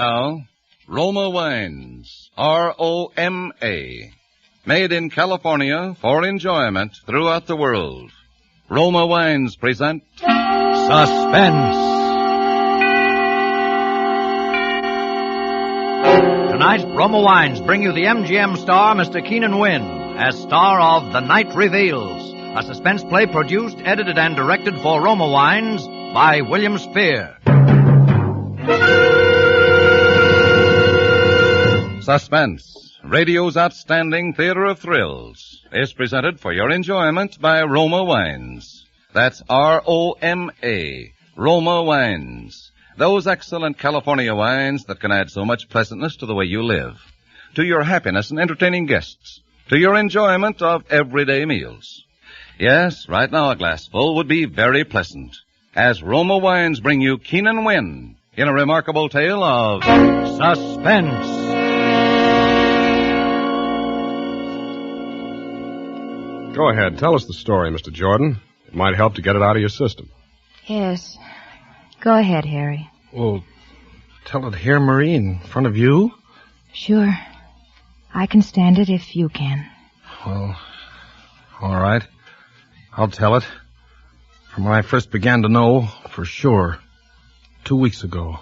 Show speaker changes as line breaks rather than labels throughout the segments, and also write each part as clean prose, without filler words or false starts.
Now, Roma Wines, R-O-M-A, made in California for enjoyment throughout the world. Roma Wines present
Suspense. Tonight, Roma Wines bring you the MGM star, Mr. Keenan Wynn, as star of The Night Reveals, a suspense play produced, edited, and directed for Roma Wines by William Spear.
Suspense, radio's outstanding theater of thrills, is presented for your enjoyment by Roma Wines. That's R-O-M-A, Roma Wines. Those excellent California wines that can add so much pleasantness to the way you live, to your happiness in entertaining guests, to your enjoyment of everyday meals. Yes, right now a glassful would be very pleasant, as Roma Wines bring you Keenan Wynn in a remarkable tale of
Suspense.
Go ahead. Tell us the story, Mr. Jordan. It might help to get it out of your system.
Yes. Go ahead, Harry.
Well, tell it here, Marie, in front of you?
Sure. I can stand it if you can.
Well, all right. I'll tell it. From when I first began to know, for sure, 2 weeks ago.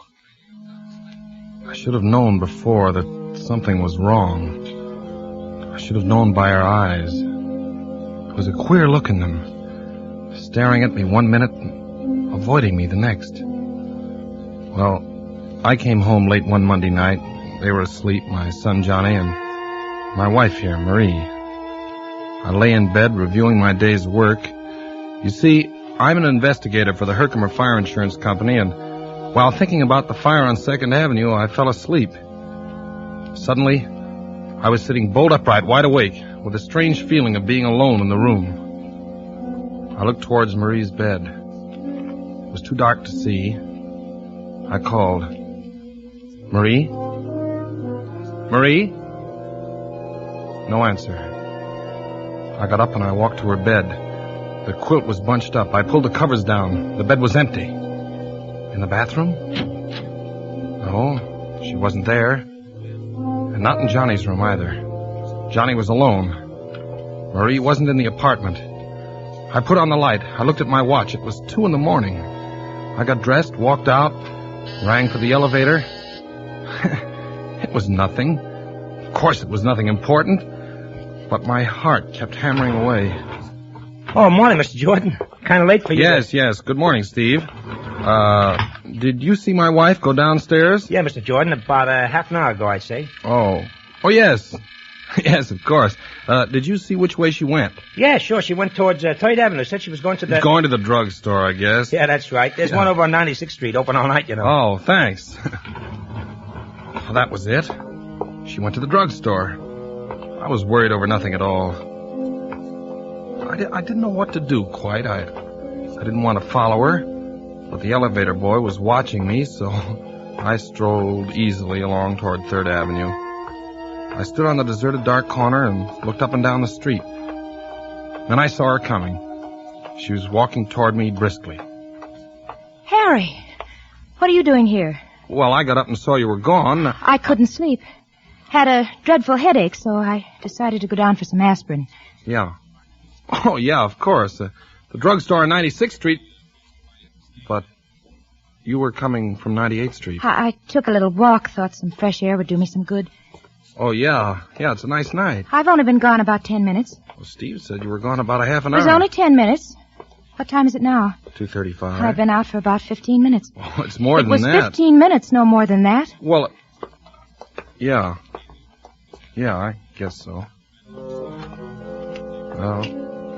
I should have known before that something was wrong. I should have known by her eyes. There was a queer look in them, staring at me one minute and avoiding me the next. Well, I came home late one Monday night. They were asleep, my son Johnny and my wife here, Marie. I lay in bed reviewing my day's work. You see, I'm an investigator for the Herkimer Fire Insurance Company, and while thinking about the fire on 2nd Avenue, I fell asleep. Suddenly, I was sitting bolt upright, wide awake, with a strange feeling of being alone in the room. I looked towards Marie's bed. It was too dark to see. I called. Marie? Marie? No answer. I got up and I walked to her bed. The quilt was bunched up. I pulled the covers down. The bed was empty. In the bathroom? No, she wasn't there. And not in Johnny's room either. Johnny was alone. Marie wasn't in the apartment. I put on the light. I looked at my watch. It was 2 a.m. I got dressed, walked out, rang for the elevator. It was nothing. Of course it was nothing important. But my heart kept hammering away.
Oh, morning, Mr. Jordan. Kind of late for you.
Yes. Good morning, Steve. Did you see my wife go downstairs?
Yeah, Mr. Jordan, about half an hour ago, I'd say.
Oh, yes. Yes, of course. Did you see which way she went?
Yeah, sure. She went towards 3rd Avenue. Said she was going to the...
Going to the drugstore, I guess.
Yeah, that's right. There's one over on 96th Street, open all night, you know.
Oh, thanks. Well, that was it. She went to the drugstore. I was worried over nothing at all. I didn't know what to do, quite. I didn't want to follow her, but the elevator boy was watching me, so I strolled easily along toward 3rd Avenue. I stood on the deserted dark corner and looked up and down the street. Then I saw her coming. She was walking toward me briskly.
Harry, what are you doing here?
Well, I got up and saw you were gone.
I couldn't sleep. Had a dreadful headache, so I decided to go down for some aspirin.
Yeah. Oh, yeah, of course. The drugstore on 96th Street. But you were coming from 98th Street.
I took a little walk, thought some fresh air would do me some good.
Oh, yeah. Yeah, it's a nice night.
I've only been gone about 10 minutes.
Well, Steve said you were gone about a half an
hour. It was only 10 minutes. What time is it now?
2:35.
I've been out for about 15 minutes.
Oh, it's more than that.
It was 15 minutes, no more than that.
Well, yeah. Yeah, I guess so. Well,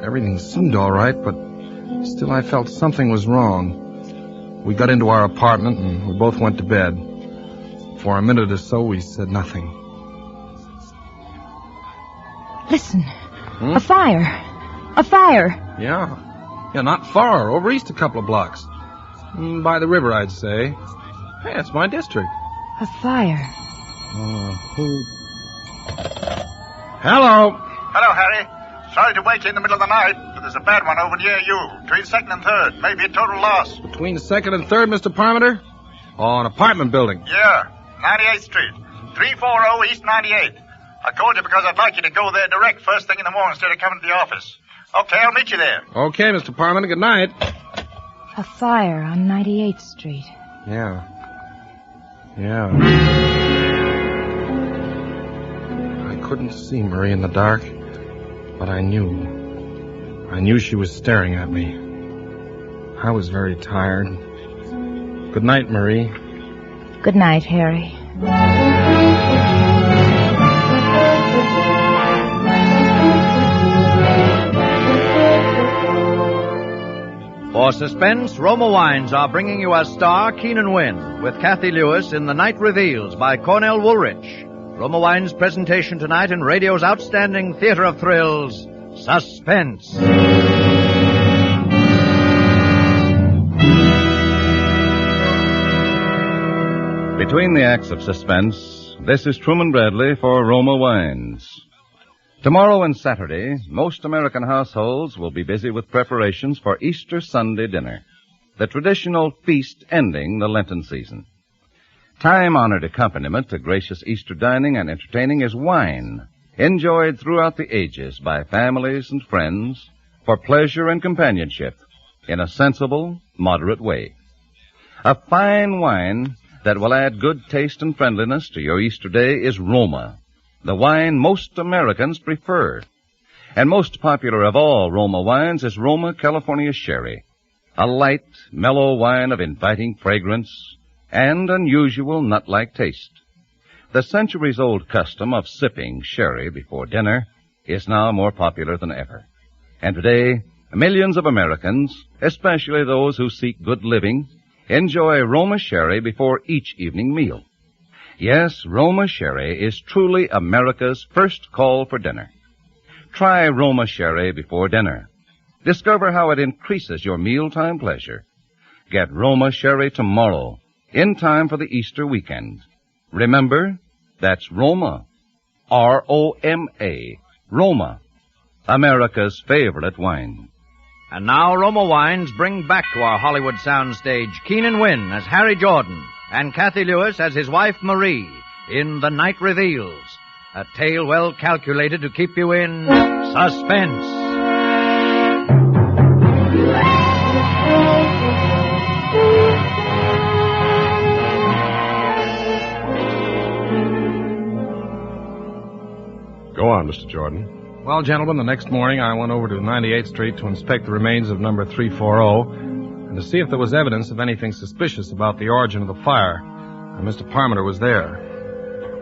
everything seemed all right, but still I felt something was wrong. We got into our apartment and we both went to bed. For a minute or so, we said nothing.
Listen. A fire. A fire.
Yeah. Yeah, not far. Over east a couple of blocks. By the river, I'd say. Hey, it's my district.
A fire.
Who... Hello.
Hello, Harry. Sorry to wake you in the middle of the night, but there's a bad one over near you. Between 2nd and 3rd. Maybe a total loss.
Between 2nd and 3rd, Mr. Parmenter? Oh, an apartment building.
Yeah. 98th Street, 340 East 98th. I called you because I'd like you to go there direct first thing in the morning instead of coming to the office. Okay, I'll meet you there.
Okay, Mr. Parman. Good night.
A fire on 98th Street.
Yeah. I couldn't see Marie in the dark, but I knew. I knew she was staring at me. I was very tired. Good night, Marie.
Good night, Harry.
For Suspense, Roma Wines are bringing you as star Keenan Wynn with Kathy Lewis in The Night Reveals by Cornell Woolrich. Roma Wines' presentation tonight in radio's outstanding theater of thrills, Suspense.
Between the acts of Suspense, this is Truman Bradley for Roma Wines. Tomorrow and Saturday, most American households will be busy with preparations for Easter Sunday dinner, the traditional feast ending the Lenten season. Time-honored accompaniment to gracious Easter dining and entertaining is wine, enjoyed throughout the ages by families and friends for pleasure and companionship in a sensible, moderate way. A fine wine that will add good taste and friendliness to your Easter day is Roma, the wine most Americans prefer. And most popular of all Roma wines is Roma California Sherry, a light, mellow wine of inviting fragrance and unusual nut-like taste. The centuries-old custom of sipping sherry before dinner is now more popular than ever. And today, millions of Americans, especially those who seek good living, enjoy Roma Sherry before each evening meal. Yes, Roma Sherry is truly America's first call for dinner. Try Roma Sherry before dinner. Discover how it increases your mealtime pleasure. Get Roma Sherry tomorrow, in time for the Easter weekend. Remember, that's Roma. R-O-M-A. Roma. America's favorite wine.
And now Roma Wines bring back to our Hollywood soundstage Keenan Wynn as Harry Jordan and Kathy Lewis as his wife Marie in The Night Reveals, a tale well calculated to keep you in suspense.
Go on, Mr. Jordan.
Well, gentlemen, the next morning I went over to 98th Street to inspect the remains of number 340 and to see if there was evidence of anything suspicious about the origin of the fire. And Mr. Parmenter was there.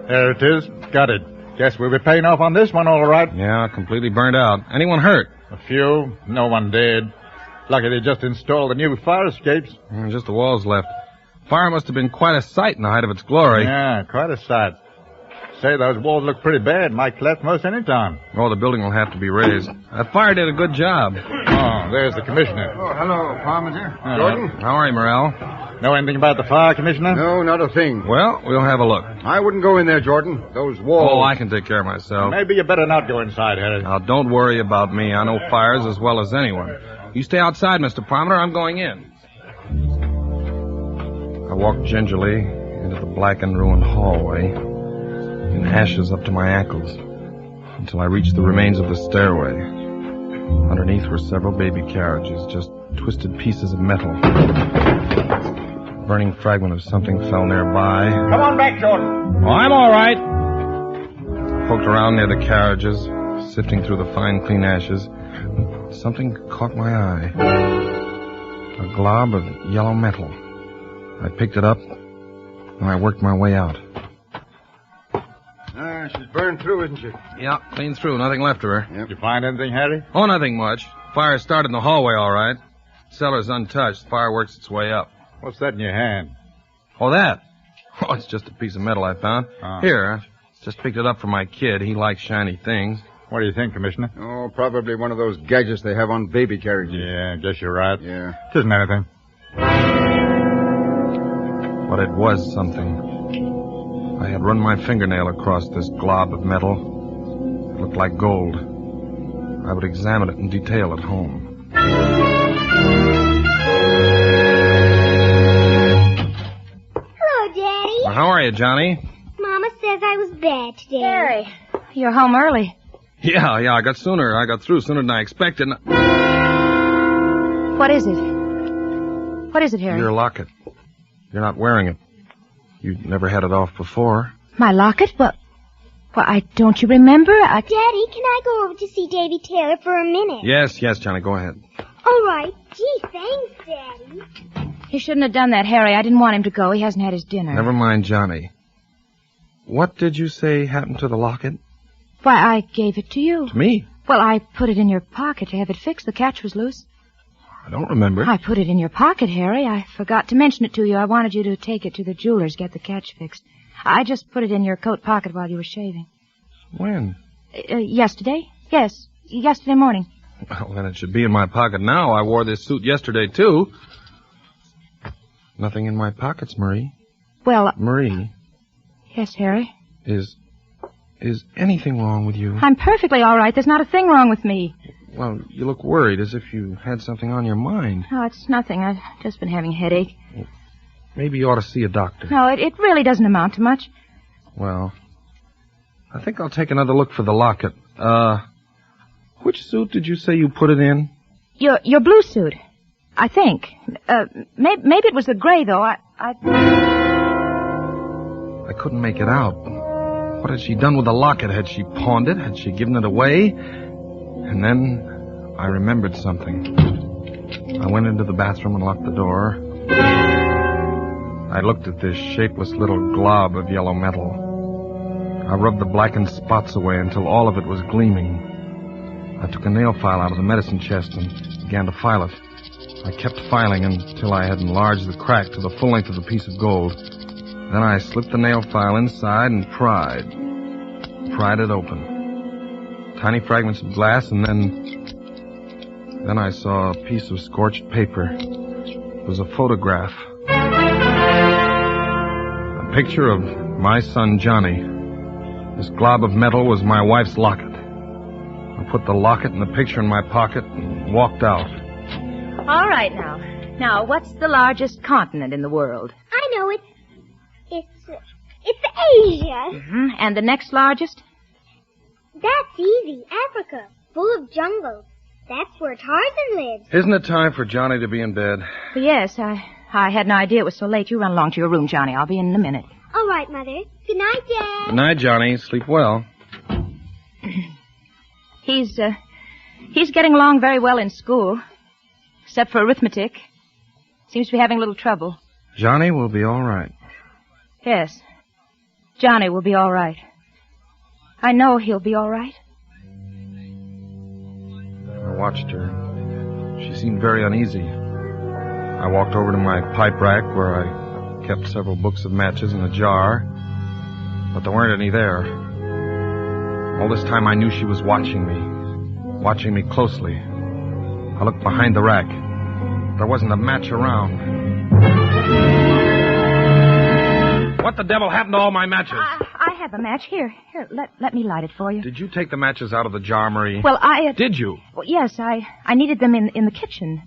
There it is. Got it. Guess we'll be paying off on this one all right.
Yeah, completely burned out. Anyone hurt?
A few. No one dead. Lucky they just installed the new fire escapes.
Just the walls left. Fire must have been quite a sight in the height of its glory.
Yeah, quite a sight. Say, those walls look pretty bad. Might collapse most any time.
Oh, the building will have to be raised. That fire did a good job.
Oh, there's the commissioner.
Oh, hello, Parmenter. Jordan?
How are you, Morrell?
Know anything about the fire, Commissioner?
No, not a thing.
Well, we'll have a look.
I wouldn't go in there, Jordan. Those walls...
Oh, I can take care of myself.
Maybe you better not go inside, Harry.
Now, don't worry about me. I know fires as well as anyone. You stay outside, Mr. Parmenter. I'm going in. I walked gingerly into the blackened, ruined hallway, in ashes up to my ankles, until I reached the remains of the stairway. Underneath were several baby carriages, just twisted pieces of metal. A burning fragment of something fell nearby.
Come on back, Jordan.
Oh, I'm all right. Poked around near the carriages, sifting through the fine, clean ashes. Something caught my eye. A glob of yellow metal. I picked it up, and I worked my way out.
She's burned through, isn't she?
Yeah, clean through. Nothing left of her.
Yep. Did you find anything, Harry?
Oh, nothing much. Fire started in the hallway, all right. Cellar's untouched. Fire works its way up.
What's that in your hand?
Oh, that? Oh, it's just a piece of metal I found.
Oh.
Here, I just picked it up for my kid. He likes shiny things.
What do you think, Commissioner?
Oh, probably one of those gadgets they have on baby carriages.
Yeah, guess you're right.
Yeah.
It isn't anything.
But it was something. I had run my fingernail across this glob of metal. It looked like gold. I would examine it in detail at home.
Hello, Daddy.
Well, how are you, Johnny?
Mama says I was bad today.
Harry, you're home early.
Yeah, I got through sooner than I expected.
What is it? What is it, Harry?
Your locket. You're not wearing it. You never had it off before.
My locket? Well, don't you remember?
Daddy, can I go over to see Davy Taylor for a minute?
Yes, Johnny, go ahead.
All right. Gee, thanks, Daddy.
He shouldn't have done that, Harry. I didn't want him to go. He hasn't had his dinner.
Never mind, Johnny. What did you say happened to the locket?
Why, I gave it to you.
To me?
Well, I put it in your pocket to have it fixed. The catch was loose.
I don't remember.
I put it in your pocket, Harry. I forgot to mention it to you. I wanted you to take it to the jeweler's, get the catch fixed. I just put it in your coat pocket while you were shaving.
When?
Yesterday? Yes, yesterday morning.
Well, then it should be in my pocket now. I wore this suit yesterday, too. Nothing in my pockets, Marie.
Well...
Marie.
Yes, Harry?
Is anything wrong with you?
I'm perfectly all right. There's not a thing wrong with me.
Well, you look worried, as if you had something on your mind.
No, it's nothing. I've just been having a headache.
Well, maybe you ought to see a doctor.
No, it really doesn't amount to much.
Well, I think I'll take another look for the locket. Which suit did you say you put it in?
Your blue suit, I think. Maybe it was the gray, though. I
couldn't make it out. What had she done with the locket? Had she pawned it? Had she given it away? And then I remembered something. I went into the bathroom and locked the door. I looked at this shapeless little glob of yellow metal. I rubbed the blackened spots away until all of it was gleaming. I took a nail file out of the medicine chest and began to file it. I kept filing until I had enlarged the crack to the full length of the piece of gold. Then I slipped the nail file inside and pried it open. Tiny fragments of glass, and then I saw a piece of scorched paper. It was a photograph. A picture of my son, Johnny. This glob of metal was my wife's locket. I put the locket and the picture in my pocket and walked out.
All right, now. Now, what's the largest continent in the world?
I know it. It's Asia.
Mm-hmm. And the next largest?
That's easy. Africa. Full of jungles. That's where Tarzan lives.
Isn't it time for Johnny to be in bed?
Yes, I had no idea it was so late. You run along to your room, Johnny. I'll be in a minute.
All right, Mother. Good night, Dad.
Good night, Johnny. Sleep well.
He's getting along very well in school. Except for arithmetic. Seems to be having a little trouble.
Johnny will be all right.
Yes. Johnny will be all right. I know he'll be all right.
I watched her. She seemed very uneasy. I walked over to my pipe rack where I kept several books of matches in a jar, but there weren't any there. All this time I knew she was watching me closely. I looked behind the rack. There wasn't a match around. What the devil happened to all my matches?
I have a match. Here, let me light it for you.
Did you take the matches out of the jar, Marie?
Well,
Did you?
Well, yes, I needed them in the kitchen.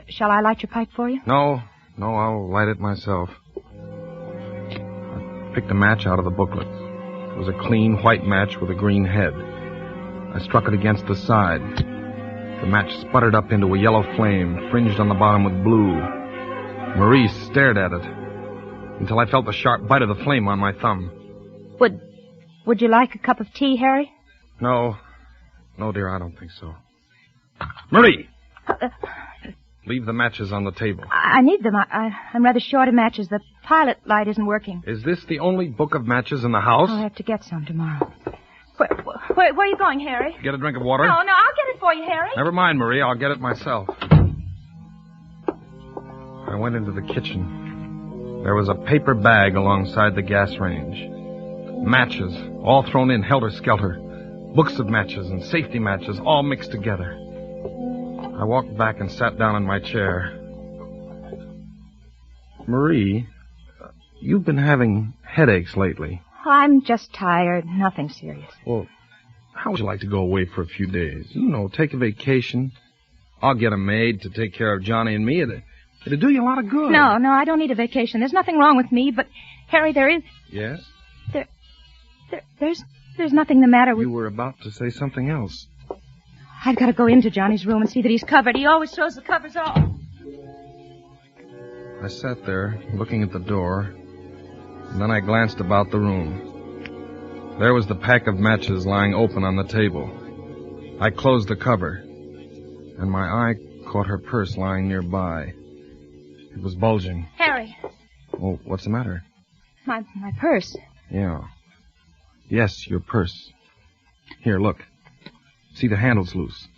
Shall I light your pipe for you?
No, I'll light it myself. I picked a match out of the booklet. It was a clean white match with a green head. I struck it against the side. The match sputtered up into a yellow flame, fringed on the bottom with blue. Marie stared at it until I felt the sharp bite of the flame on my thumb.
Would you like a cup of tea, Harry?
No, dear, I don't think so. Marie! Leave the matches on the table.
I need them. I'm rather short of matches. The pilot light isn't working.
Is this the only book of matches in the house?
I'll have to get some tomorrow. Where are you going, Harry?
Get a drink of water?
No, I'll get it for you, Harry.
Never mind, Marie. I'll get it myself. I went into the kitchen. There was a paper bag alongside the gas range. Matches, all thrown in helter-skelter. Books of matches and safety matches, all mixed together. I walked back and sat down in my chair. Marie, you've been having headaches lately.
I'm just tired. Nothing serious.
Well, how would you like to go away for a few days? You know, take a vacation. I'll get a maid to take care of Johnny and me. It'd do you a lot of good.
No, I don't need a vacation. There's nothing wrong with me, but Harry, there is...
Yes?
There's nothing the matter with...
You were about to say something else.
I've got to go into Johnny's room and see that he's covered. He always throws the covers off.
I sat there, looking at the door, and then I glanced about the room. There was the pack of matches lying open on the table. I closed the cover, and my eye caught her purse lying nearby. It was bulging.
Harry.
Oh, what's the matter?
My purse.
Yeah. Yes, your purse. Here, look. See, the handle's loose.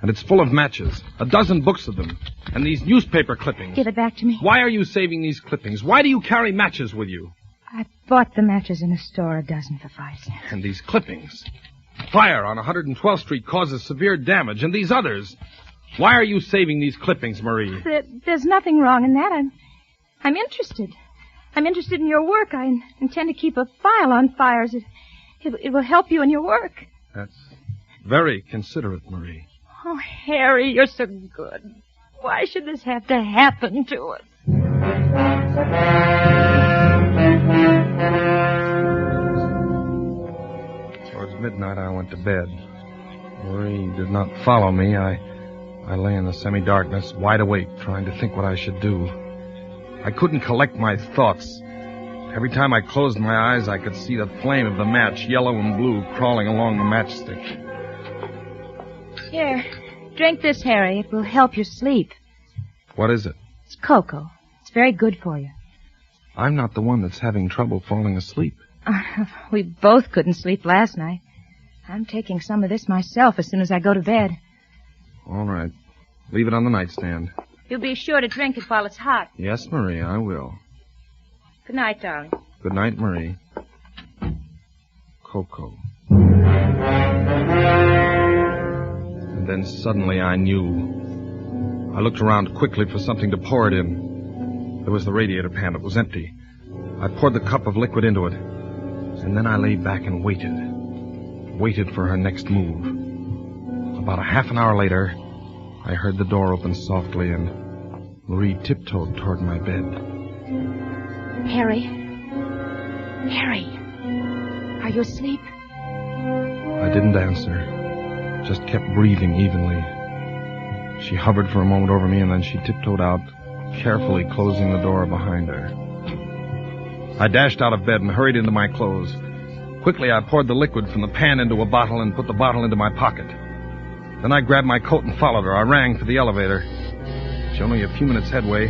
And it's full of matches. 12 books of them. And these newspaper clippings.
Give it back to me.
Why are you saving these clippings? Why do you carry matches with you?
I bought the matches in a store, a dozen for 5 cents.
And these clippings. Fire on 112th Street causes severe damage. And these others. Why are you saving these clippings, Marie?
There's nothing wrong in that. I'm interested. I'm interested in your work. I intend to keep a file on fires. It will help you in your work.
That's very considerate, Marie.
Oh, Harry, you're so good. Why should this have to happen to us?
Towards midnight, I went to bed. Marie did not follow me. I lay in the semi-darkness, wide awake, trying to think what I should do. I couldn't collect my thoughts. Every time I closed my eyes, I could see the flame of the match, yellow and blue, crawling along the matchstick.
Here, drink this, Harry. It will help you sleep.
What is it?
It's cocoa. It's very good for you.
I'm not the one that's having trouble falling asleep.
We both couldn't sleep last night. I'm taking some of this myself as soon as I go to bed.
All right. Leave it on the nightstand.
You'll be sure to drink it while it's hot.
Yes, Marie, I will.
Good night, darling.
Good night, Marie. Cocoa. And then suddenly I knew. I looked around quickly for something to pour it in. There was the radiator pan. It was empty. I poured the cup of liquid into it. And then I lay back and waited. Waited for her next move. About a half an hour later, I heard the door open softly and Marie tiptoed toward my bed.
Harry? Harry? Are you asleep?
I didn't answer. Just kept breathing evenly. She hovered for a moment over me and then she tiptoed out, carefully closing the door behind her. I dashed out of bed and hurried into my clothes. Quickly, I poured the liquid from the pan into a bottle and put the bottle into my pocket. Then I grabbed my coat and followed her. I rang for the elevator. She only a few minutes headway.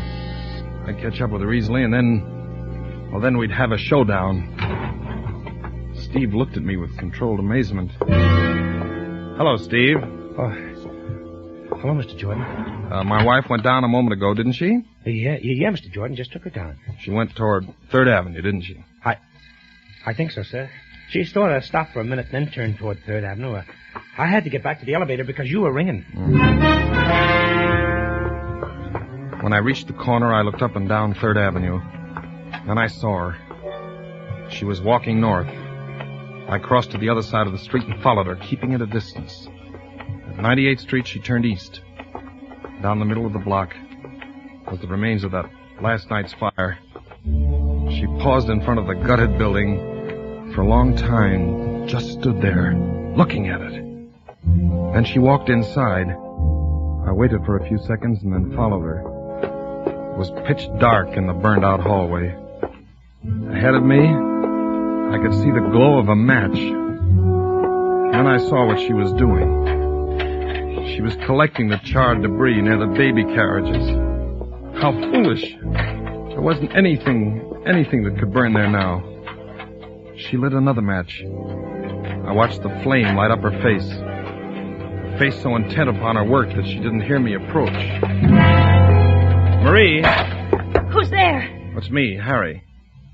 I'd catch up with her easily, and then we'd have a showdown. Steve looked at me with controlled amazement. Hello, Steve.
Oh. Hello, Mr. Jordan.
My wife went down a moment ago, didn't she?
Yeah, Mr. Jordan. Just took her down.
She went toward 3rd Avenue, didn't she?
I think so, sir. She sort of stopped for a minute, then turned toward 3rd Avenue. I had to get back to the elevator because you were ringing.
When I reached the corner, I looked up and down 3rd Avenue. Then I saw her. She was walking north. I crossed to the other side of the street and followed her, keeping at a distance. At 98th Street, she turned east. Down the middle of the block was the remains of that last night's fire. She paused in front of the gutted building. For a long time, just stood there, looking at it. Then she walked inside. I waited for a few seconds and then followed her. It was pitch dark in the burned-out hallway. Ahead of me, I could see the glow of a match. Then I saw what she was doing. She was collecting the charred debris near the baby carriages. How foolish. There wasn't anything that could burn there now. She lit another match. I watched the flame light up her face. Her face so intent upon her work that she didn't hear me approach. Marie!
Who's there?
It's me, Harry.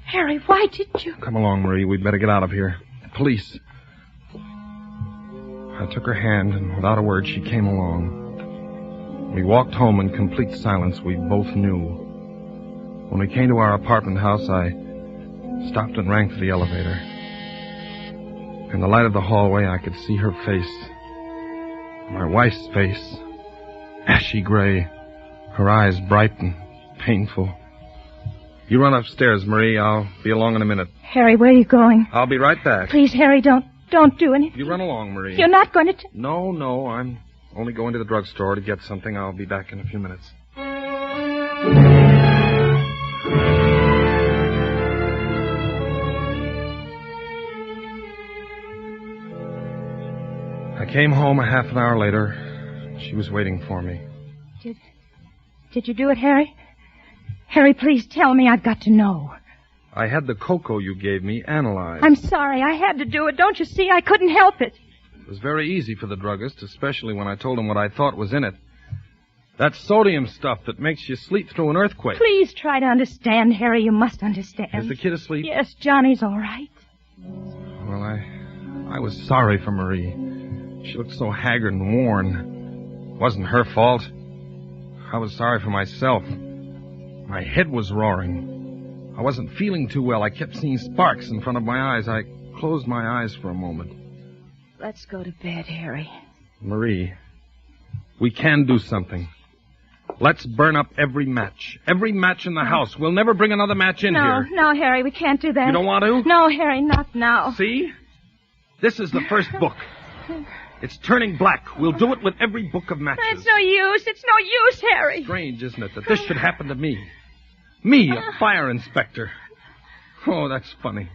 Harry, why didn't you?
Come along, Marie. We'd better get out of here. Police. I took her hand, and without a word, she came along. We walked home in complete silence. We both knew. When we came to our apartment house, I stopped and rang for the elevator. In the light of the hallway, I could see her face. My wife's face. Ashy gray. Her eyes bright and painful. You run upstairs, Marie. I'll be along in a minute.
Harry, where are you going?
I'll be right back.
Please, Harry, don't do anything.
You run along, Marie.
You're not going to...
No, I'm only going to the drugstore to get something. I'll be back in a few minutes. I came home a half an hour later. She was waiting for me.
Did you do it, Harry? Harry, please tell me. I've got to know.
I had the cocoa you gave me analyzed.
I'm sorry. I had to do it. Don't you see? I couldn't help it.
It was very easy for the druggist, especially when I told him what I thought was in it. That sodium stuff that makes you sleep through an earthquake.
Please try to understand, Harry. You must understand.
Is the kid asleep?
Yes, Johnny's all right.
Well, I was sorry for Marie. She looked so haggard and worn. It wasn't her fault. I was sorry for myself. My head was roaring. I wasn't feeling too well. I kept seeing sparks in front of my eyes. I closed my eyes for a moment.
Let's go to bed, Harry.
Marie, we can do something. Let's burn up every match. Every match in the house. We'll never bring another match in here.
No, Harry, we can't do that.
You don't want to?
No, Harry, not now.
See? This is the first book. It's turning black. We'll do it with every book of matches.
It's no use. It's no use, Harry.
Strange, isn't it, that this should happen to me? Me, a fire inspector. Oh, that's funny.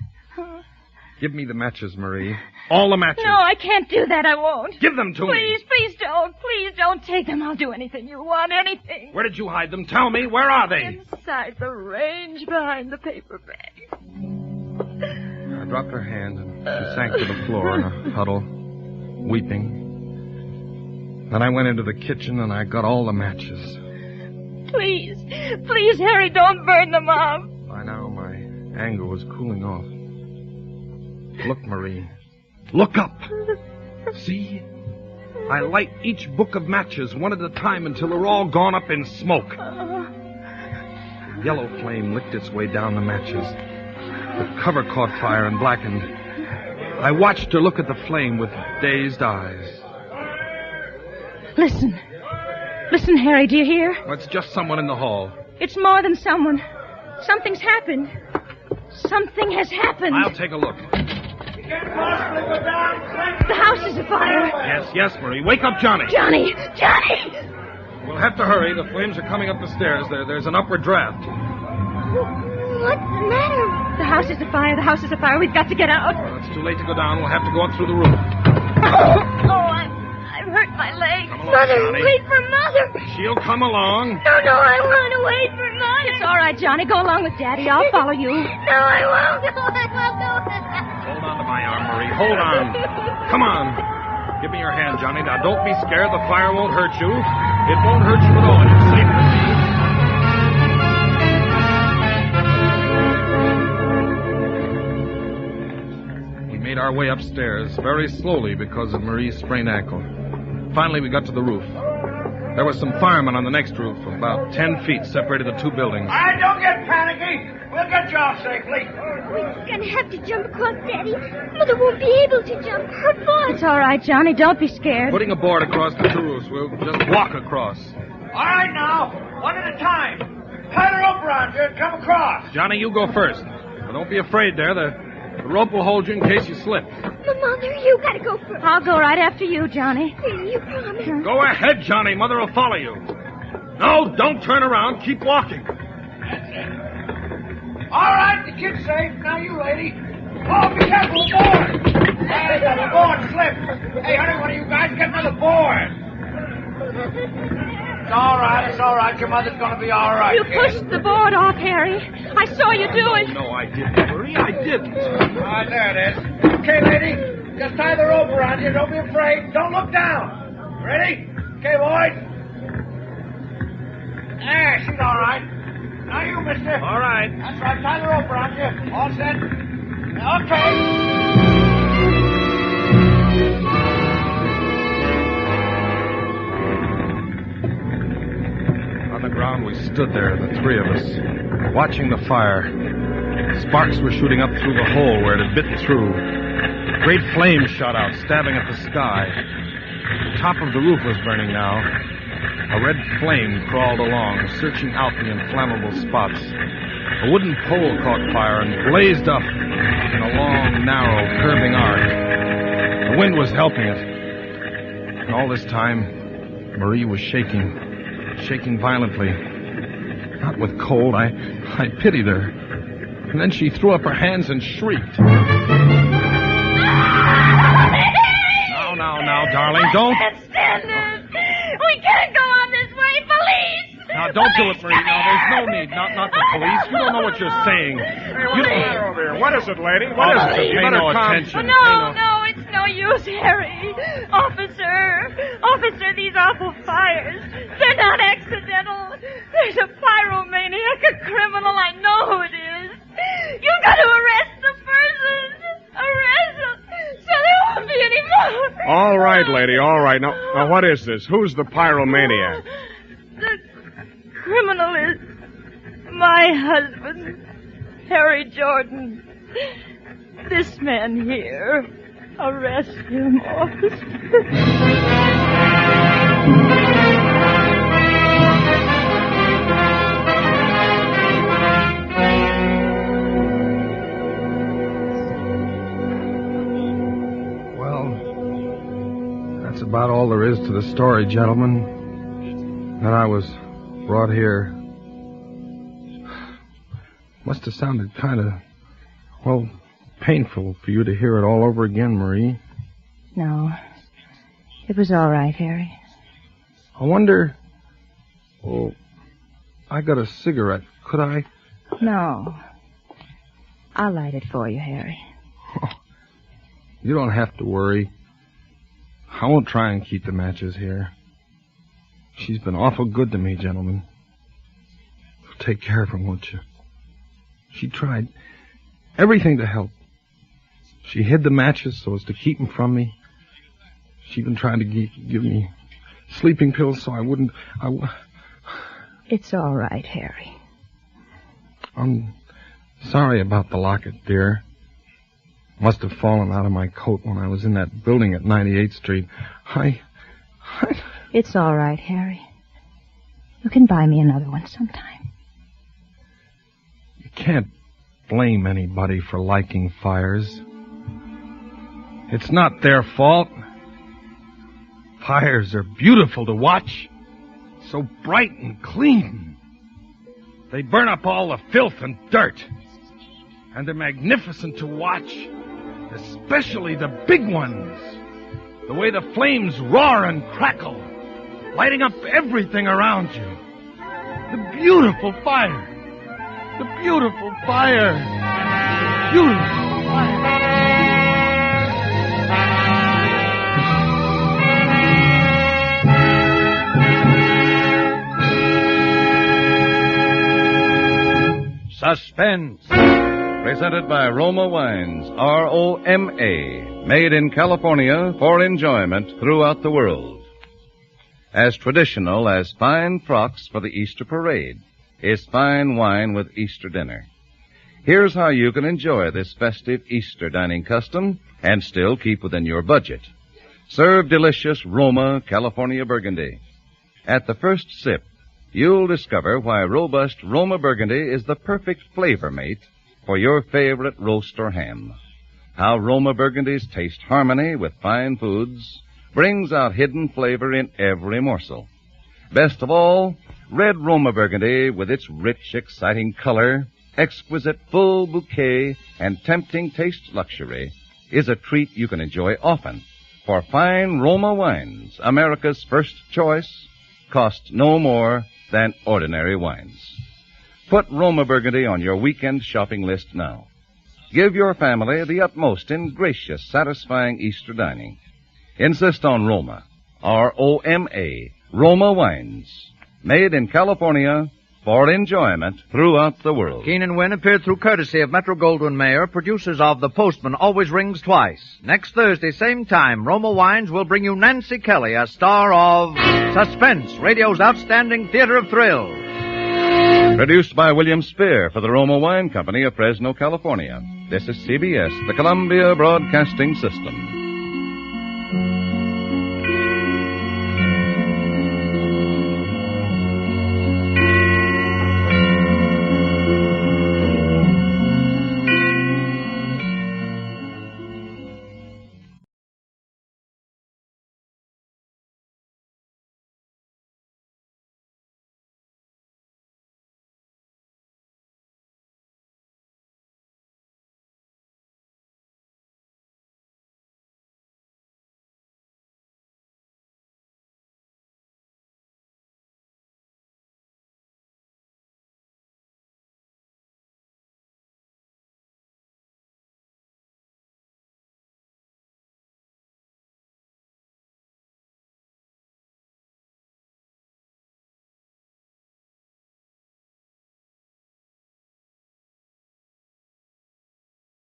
Give me the matches, Marie. All the matches.
No, I can't do that. I won't.
Give them to me.
Please don't. Please don't take them. I'll do anything you want, anything.
Where did you hide them? Tell me. Where are they?
Inside the range behind the paper bag.
I dropped her hand and she sank to the floor in a huddle, weeping. Then I went into the kitchen and I got all the matches.
Please, Harry, don't burn them up.
By now, my anger was cooling off. Look, Marie. Look up. See? I light each book of matches one at a time until they're all gone up in smoke. The yellow flame licked its way down the matches. The cover caught fire and blackened. I watched her look at the flame with dazed eyes.
Listen, Harry, do you hear?
Oh, it's just someone in the hall.
It's more than someone. Something's happened. Something has happened.
I'll take a look.
The house is afire.
Yes, Marie. Wake up, Johnny.
Johnny!
We'll have to hurry. The flames are coming up the stairs. There's an upward draft.
What's the matter?
The house is afire. We've got to get out.
Well, it's too late to go down. We'll have to go up through the roof.
I've hurt my leg.
Mother,
Johnny.
wait for Mother.
She'll come along.
No, I want to wait for Mother.
It's all right, Johnny. Go along with Daddy. I'll follow you.
No, I won't.
Hold on to my arm, Marie. Hold on. Come on. Give me your hand, Johnny. Now, don't be scared. The fire won't hurt you. It won't hurt you at all. You're safe with me. We made our way upstairs very slowly because of Marie's sprained ankle. Finally, we got to the roof. There were some firemen on the next roof. About 10 feet separated the two buildings.
All right, don't get panicky. We'll get you off safely.
We're going to have to jump across, Daddy. Mother won't be able to jump. Her foot.
It's all right, Johnny. Don't be scared.
Putting a board across the two roofs. We'll just walk across.
All right, now. One at a time. Tie the rope around you and come across.
Johnny, you go first. But don't be afraid there. The rope will hold you in case you slip.
But Mother, you got to go first.
I'll go right after you, Johnny.
You promise.
Go ahead, Johnny. Mother will follow you. No, don't turn around. Keep walking.
All right, the kid's safe. Now you, lady. Oh, be careful, board. Hey, the board slipped. Hey, honey, one of you guys get another board. It's all right. Your mother's going to be all right.
You pushed the board off, Harry. I saw you do it.
No, I didn't, Marie. I didn't.
Ah, there it is. Okay, lady. Just tie the rope around you. Don't be afraid. Don't look down. Ready? Okay, boys. There, she's all right. Now you, mister.
All right.
That's right. Tie the rope around you. All set. Okay.
On the ground, we stood there, the three of us, watching the fire. Sparks were shooting up through the hole where it had bitten through. Great flames shot out, stabbing at the sky. The top of the roof was burning now. A red flame crawled along, searching out the inflammable spots. A wooden pole caught fire and blazed up in a long, narrow, curving arc. The wind was helping it. And all this time, Marie was shaking violently. Not with cold. I pitied her. And then she threw up her hands and shrieked. Now, darling, don't.
I can't stand this. We can't go on this way. Police!
Now, don't do it, Marie. Now, there's no need. Not the police. You don't know what you're saying.
Hey, what's the matter over here? What is it, lady? What is it?
Pay no attention.
No, it's no use, Harry. Officer, these awful fires. They're not accidental. There's a pyromaniac, a criminal. I know who it is. You've got to arrest the person. Arrest him, so there won't be any more.
All right, lady, all right. Now, what is this? Who's the pyromaniac?
The criminal is my husband, Harry Jordan. This man here. Arrest him, officer.
That's about all there is to the story, gentlemen. That I was brought here. Must have sounded kind of, painful for you to hear it all over again, Marie.
No. It was all right, Harry.
I wonder... Oh, I got a cigarette. Could I?
No. I'll light it for you, Harry.
You don't have to worry. I won't try and keep the matches here. She's been awful good to me, gentlemen. Take care of her, won't you? She tried everything to help. She hid the matches so as to keep them from me. She even tried to give me sleeping pills so I wouldn't...
It's all right, Harry.
I'm sorry about the locket, dear. Must have fallen out of my coat when I was in that building at 98th Street.
It's all right, Harry. You can buy me another one sometime.
You can't blame anybody for liking fires. It's not their fault. Fires are beautiful to watch. So bright and clean. They burn up all the filth and dirt. And they're magnificent to watch. Especially the big ones. The way the flames roar and crackle, lighting up everything around you. The beautiful fire. The beautiful fire. Beautiful fire.
Suspense. Presented by Roma Wines, R-O-M-A, made in California for enjoyment throughout the world. As traditional as fine frocks for the Easter parade is fine wine with Easter dinner. Here's how you can enjoy this festive Easter dining custom and still keep within your budget. Serve delicious Roma California Burgundy. At the first sip, you'll discover why robust Roma Burgundy is the perfect flavor mate for your favorite roast or ham. How Roma Burgundy's taste harmony with fine foods brings out hidden flavor in every morsel. Best of all, red Roma Burgundy with its rich, exciting color, exquisite full bouquet, and tempting taste luxury is a treat you can enjoy often. For fine Roma wines, America's first choice, cost no more than ordinary wines. Put Roma Burgundy on your weekend shopping list now. Give your family the utmost in gracious, satisfying Easter dining. Insist on Roma, R-O-M-A, Roma Wines, made in California for enjoyment throughout the world.
Keenan Wynn appeared through courtesy of Metro-Goldwyn-Mayer, producers of The Postman Always Rings Twice. Next Thursday, same time, Roma Wines will bring you Nancy Kelly, a star of Suspense, radio's outstanding theater of thrills.
Produced by William Spear for the Roma Wine Company of Fresno, California. This is CBS, the Columbia Broadcasting System.